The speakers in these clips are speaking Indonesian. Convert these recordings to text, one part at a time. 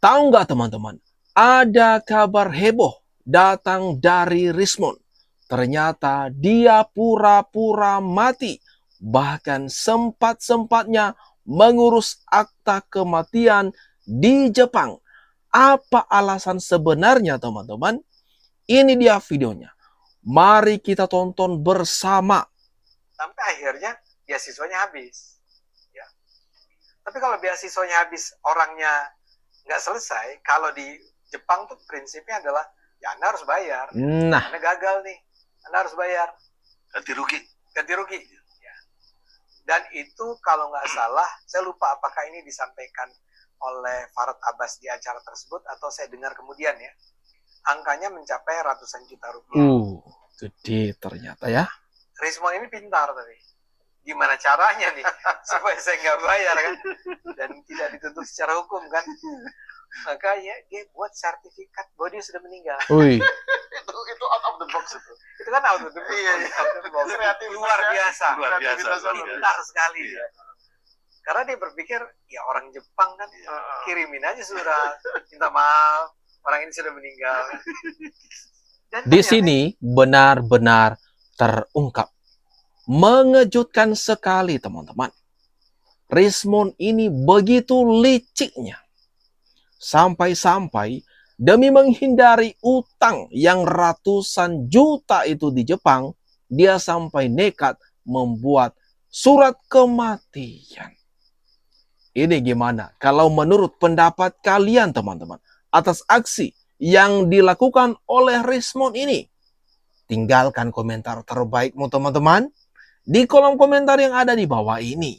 Tahu nggak teman-teman? Ada kabar heboh datang dari Rismon. Ternyata dia pura-pura mati. Bahkan sempat-sempatnya mengurus akta kematian di Jepang. Apa alasan sebenarnya teman-teman? Ini dia videonya. Mari kita tonton bersama. Sampai akhirnya beasiswanya habis. Ya. Tapi kalau beasiswanya habis, orangnya nggak selesai. Kalau di Jepang tuh prinsipnya adalah ya Anda harus bayar. Nah, Anda gagal nih, Anda harus bayar. Ganti rugi. Ganti rugi. Ya. Dan itu kalau nggak salah, saya lupa apakah ini disampaikan oleh Farhad Abbas di acara tersebut atau saya dengar kemudian ya. Angkanya mencapai ratusan juta rupiah. gede ternyata ya. Rismon ini pintar tapi gimana caranya nih supaya saya nggak bayar kan dan tidak dituntut secara hukum kan, makanya dia buat sertifikat bahwa dia sudah meninggal. Itu out of the box itu Kan out of the box. Iya. Kreatif luar biasa Kreativitas pintar sekali dia. Karena dia berpikir ya orang Jepang kan kirimin aja surat minta maaf orang ini sudah meninggal. Dan Di ternyata sini benar-benar terungkap. Mengejutkan sekali teman-teman. Rismon ini begitu liciknya. Sampai-sampai demi menghindari utang yang ratusan juta itu di Jepang, dia sampai nekat membuat surat kematian. Ini gimana kalau menurut pendapat kalian teman-teman atas aksi yang dilakukan oleh Rismon ini? Tinggalkan komentar terbaikmu teman-teman di kolom komentar yang ada di bawah ini.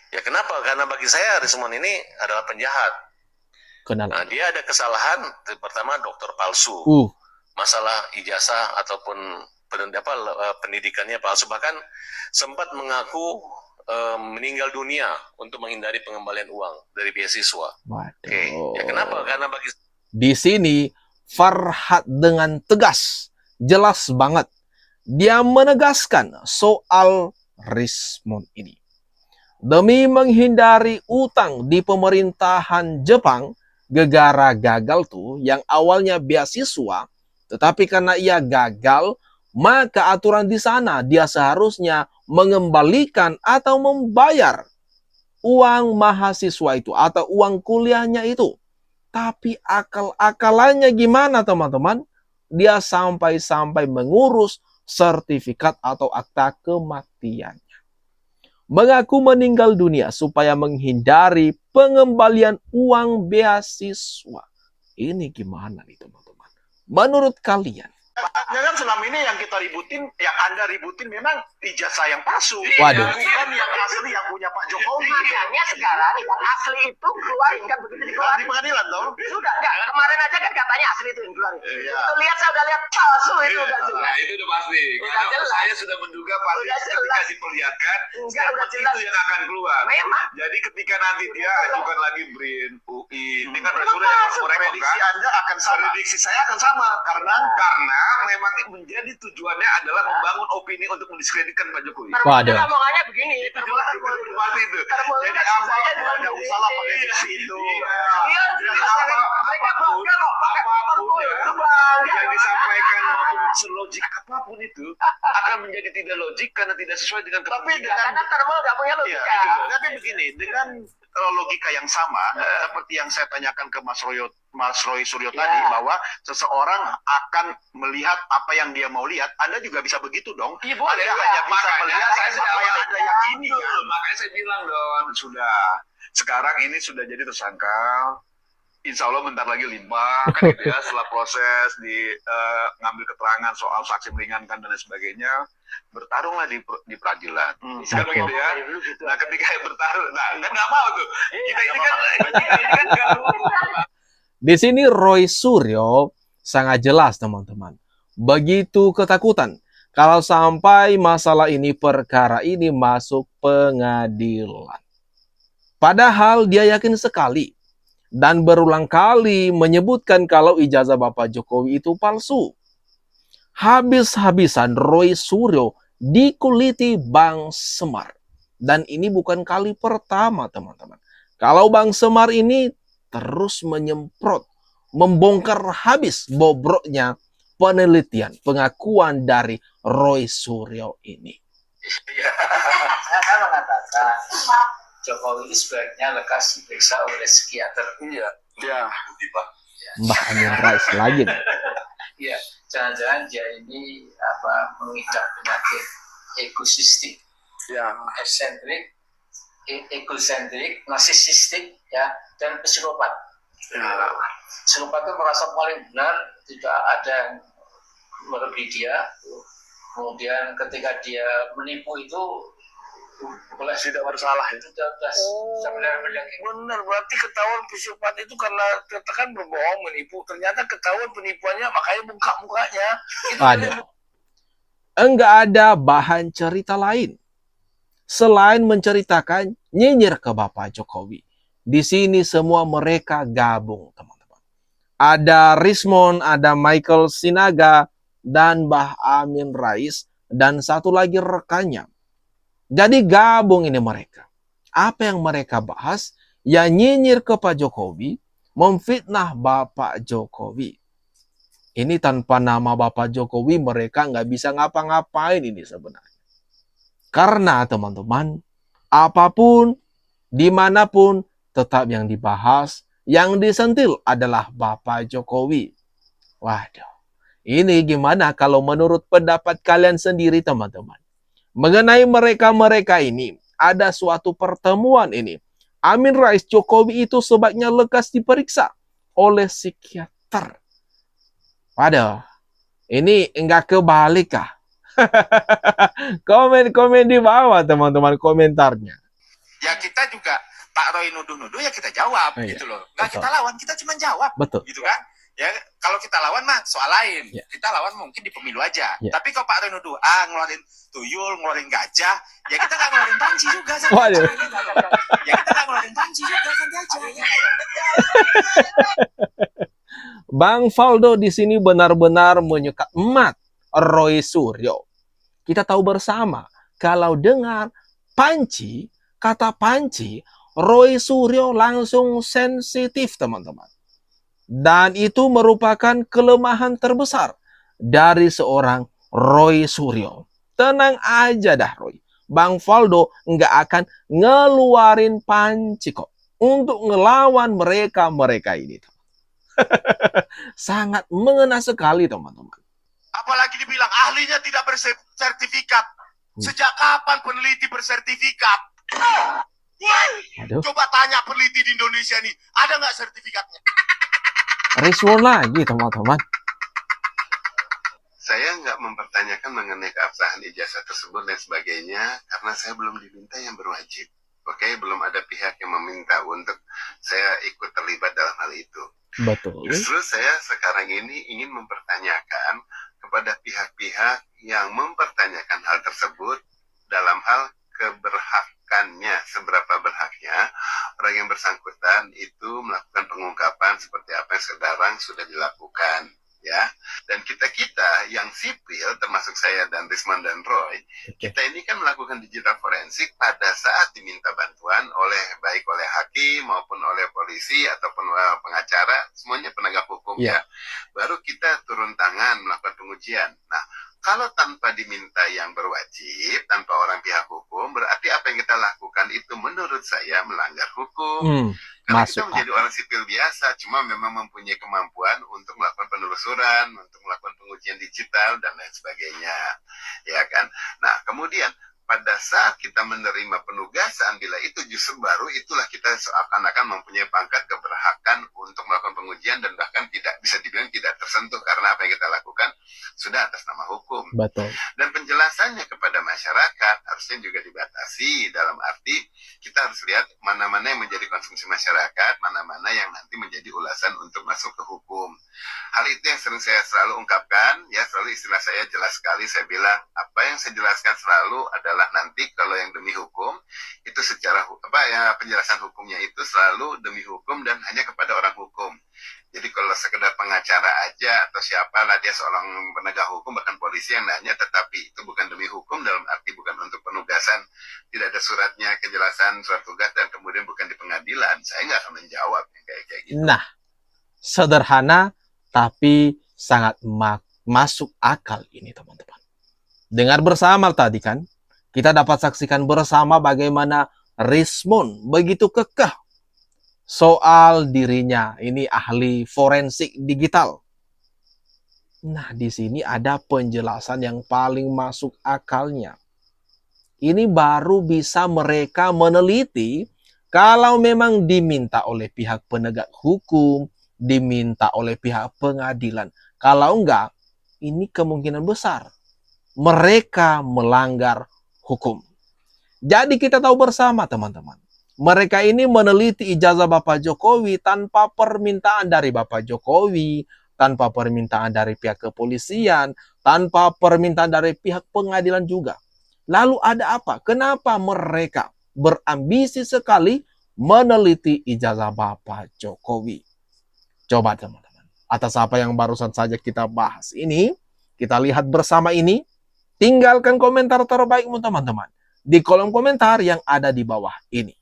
Ya kenapa? Karena bagi saya Rismon ini adalah penjahat. Kenapa? Nah, dia ada kesalahan. Pertama, dokter palsu. Masalah ijazah ataupun pendidikannya palsu. Bahkan sempat mengaku meninggal dunia untuk menghindari pengembalian uang dari beasiswa. Waduh. Ya kenapa? Karena bagi di sini Farhad dengan tegas, jelas banget dia menegaskan soal Rismon ini. Demi menghindari utang di pemerintahan Jepang, gegara gagal tuh yang awalnya beasiswa, tetapi karena ia gagal, maka aturan di sana dia seharusnya mengembalikan atau membayar uang mahasiswa itu atau uang kuliahnya itu. Tapi akal-akalannya gimana teman-teman? Dia sampai-sampai mengurus sertifikat atau akta kematiannya. Mengaku meninggal dunia supaya menghindari pengembalian uang beasiswa. Ini gimana nih teman-teman? Menurut kalian? Jangan selama ini yang kita ributin, yang Anda ributin memang ijazah yang palsu. Waduh. Bukan yang asli yang punya Pak Jokowi. Makanya sekarang yang asli itu keluarin kan begitu Di dikeluarin. pengadilan dong. Sudah enggak, kemarin aja kan katanya asli itu yang keluarin. Iya. Itu lihat saya udah lihat palsu itu udah Nah, jelas. itu udah pasti. Udah Karena jelas. saya sudah menduga pasti Udah ketika jelas. diperlihatkan, Enggak, udah pasti jelas. itu yang akan keluar. Memang. Jadi ketika nanti dia ajukan lagi BRIN, UI, ini kan Memang sudah yang masuk. prediksi Anda akan sama. Prediksi saya akan sama karena memang menjadi tujuannya adalah membangun opini untuk mendiskreditkan Pak Jokowi. Waduh. Omongannya begini, Itu jelas pasti itu. termulai Jadi kan apa saya pun juga nggak begini. usah lah pakai diksi itu. Iya, Jadi jelas. Mereka apapun bangga kok pakai apapun perpul. ya, Itu bangga. yang disampaikan maupun selogik apapun itu akan menjadi tidak logik karena tidak sesuai dengan kepentingan. Karena termul nggak punya Iya, logika. itu. Tapi begini, dengan logika yang sama seperti yang saya tanyakan ke Mas Roy Suryo tadi, bahwa seseorang akan melihat apa yang dia mau lihat. Anda juga bisa begitu dong. Iya, Anda boleh. hanya bisa Makanya melihat saya sudah apa yang ngomong. Anda yakini kan. Makanya saya bilang dong, sudah. Sekarang ini sudah jadi tersangka. Insya Allah bentar lagi limpah kan gitu ya, setelah proses ngambil keterangan soal saksi meringankan dan lain sebagainya, bertarunglah di peradilan. Kan Oke. begitu ya. Nah ketika bertarung, nah kan nggak mau tuh. Kita ini kan nggak mau. Di sini Roy Suryo sangat jelas teman-teman. Begitu ketakutan kalau sampai masalah ini, perkara ini masuk pengadilan. Padahal dia yakin sekali dan berulang kali menyebutkan kalau ijazah Bapak Jokowi itu palsu. Habis-habisan Roy Suryo dikuliti Bang Semar. Dan ini bukan kali pertama teman-teman. Kalau Bang Semar ini terus menyemprot, membongkar habis bobroknya penelitian, pengakuan dari Roy Suryo ini. Saya mengatakan Jokowi ini sebaiknya lekas diperiksa oleh psikiater. Iya. Ya. Mbah Amin Rais lagi nih. Ya, jangan-jangan dia ini mengidap penyakit egosistik, Ya. eksentrik, egosentrik, narsisistik, ya, dan psikopat. Ya. Psikopat itu merasa paling benar, tidak ada yang melebihi dia. Kemudian ketika dia menipu itu boleh Tidak bersalah ya. Benar, berarti ketahuan psikopat itu karena katakan berbohong, menipu. Ternyata ketahuan penipuannya, makanya buka mukanya. Itu Ada. Enggak ada bahan cerita lain selain menceritakan nyinyir ke Bapak Jokowi. Di sini semua mereka gabung, teman-teman. Ada Rismon, ada Michael Sinaga, dan Mbah Amin Rais, dan satu lagi rekannya. Jadi gabung ini mereka. Apa yang mereka bahas? Ya nyinyir ke Pak Jokowi, memfitnah Bapak Jokowi. Ini tanpa nama Bapak Jokowi mereka nggak bisa ngapa-ngapain ini sebenarnya. Karena teman-teman, apapun, dimanapun, tetap yang dibahas, yang disentil adalah Bapak Jokowi. Waduh, ini gimana kalau menurut pendapat kalian sendiri teman-teman? Mengenai mereka-mereka ini, ada suatu pertemuan ini. Amin Rais Jokowi itu sebaiknya lekas diperiksa oleh psikiater. Waduh, ini enggak kebalik kah? Komen-komen di bawah teman-teman komentarnya. Ya kita juga Pak Roy nuduh-nuduh ya kita jawab Iya, gitu loh. Nggak betul. kita lawan, kita cuma jawab Betul. gitu kan. Ya kalau kita lawan mah soal lain. Ya. Kita lawan mungkin di pemilu aja. Ya. Tapi kalau Pak Roy nuduh ngeluarin tuyul, ngeluarin gajah, ya kita nggak ngeluarin panci juga. Waduh. Ya kita nggak ngeluarin panci juga santai aja. Bang Faldo di sini benar-benar menyekat emat Roy Suryo. Kita tahu bersama kalau dengar panci, kata panci, Roy Suryo langsung sensitif teman-teman. Dan itu merupakan kelemahan terbesar dari seorang Roy Suryo. Tenang aja dah Roy. Bang Faldo nggak akan ngeluarin panci kok untuk ngelawan mereka ini. Sangat mengena sekali teman-teman. Apalagi dibilang ahlinya tidak bersertifikat. Sejak kapan peneliti bersertifikat? Aduh, Coba tanya peneliti di Indonesia nih, ada nggak sertifikatnya? Rizwan lagi teman-teman. Saya nggak mempertanyakan mengenai keabsahan ijazah tersebut dan sebagainya karena saya belum diminta yang berwajib. Oke, belum ada pihak yang meminta untuk saya ikut terlibat dalam hal itu. Betul. Justru saya sekarang ini ingin mempertanyakan kepada pihak-pihak yang mempertanyakan hal tersebut dalam hal keberhakannya, seberapa berhaknya orang yang bersangkutan itu melakukan pengungkapan seperti apa yang sekarang sudah dilakukan. Ya, dan kita yang sipil termasuk saya dan Risman dan Roy, kita ini kan melakukan digital forensik pada saat diminta bantuan baik oleh hakim maupun oleh polisi ataupun pengacara, semuanya penegak hukum ya. Baru kita turun tangan melakukan pengujian. Nah, kalau tanpa diminta yang berwajib, tanpa orang pihak hukum, berarti apa yang kita lakukan itu menurut saya melanggar hukum. Karena kita menjadi orang sipil biasa, cuma memang mempunyai kemampuan untuk melakukan penelusuran, untuk melakukan pengujian digital, dan lain sebagainya. Ya kan? Nah, kemudian pada saat kita menerima penugasan, bila itu justru baru itulah kita seakan-akan mempunyai pangkat keberhakan untuk melakukan pengujian dan bahkan tidak bisa dibilang tidak tersentuh karena apa yang kita lakukan sudah atas nama hukum. Betul. Dan penjelasannya kepada masyarakat harusnya juga dibatasi dalam arti kita harus lihat mana-mana yang menjadi konsumsi masyarakat, mana-mana yang nanti menjadi ulasan untuk masuk ke hukum. Hal itu yang sering saya selalu ungkapkan, ya selalu istilah saya jelas sekali, saya bilang apa yang saya jelaskan selalu adalah nanti kalau yang demi hukum itu secara penjelasan hukumnya itu selalu demi hukum dan hanya kepada orang hukum. Jadi kalau sekedar pengacara aja atau siapalah dia seorang penegak hukum bahkan polisi yang nanya tetapi itu bukan demi hukum dalam arti bukan untuk penugasan, tidak ada suratnya kejelasan surat tugas dan kemudian bukan di pengadilan, saya nggak akan menjawab yang kayak kayak gitu. Nah, sederhana tapi sangat masuk akal ini, teman-teman. Dengar bersama tadi kan, kita dapat saksikan bersama bagaimana Rismon begitu kekeh soal dirinya ini ahli forensik digital. Nah, di sini ada penjelasan yang paling masuk akalnya. Ini baru bisa mereka meneliti kalau memang diminta oleh pihak penegak hukum, diminta oleh pihak pengadilan. Kalau enggak, ini kemungkinan besar mereka melanggar hukum. Jadi kita tahu bersama, teman-teman. Mereka ini meneliti ijazah Bapak Jokowi tanpa permintaan dari Bapak Jokowi, tanpa permintaan dari pihak kepolisian, tanpa permintaan dari pihak pengadilan juga. Lalu ada apa? Kenapa mereka berambisi sekali meneliti ijazah Bapak Jokowi? Coba teman-teman, atas apa yang barusan saja kita bahas ini, kita lihat bersama ini. Tinggalkan komentar terbaikmu teman-teman di kolom komentar yang ada di bawah ini.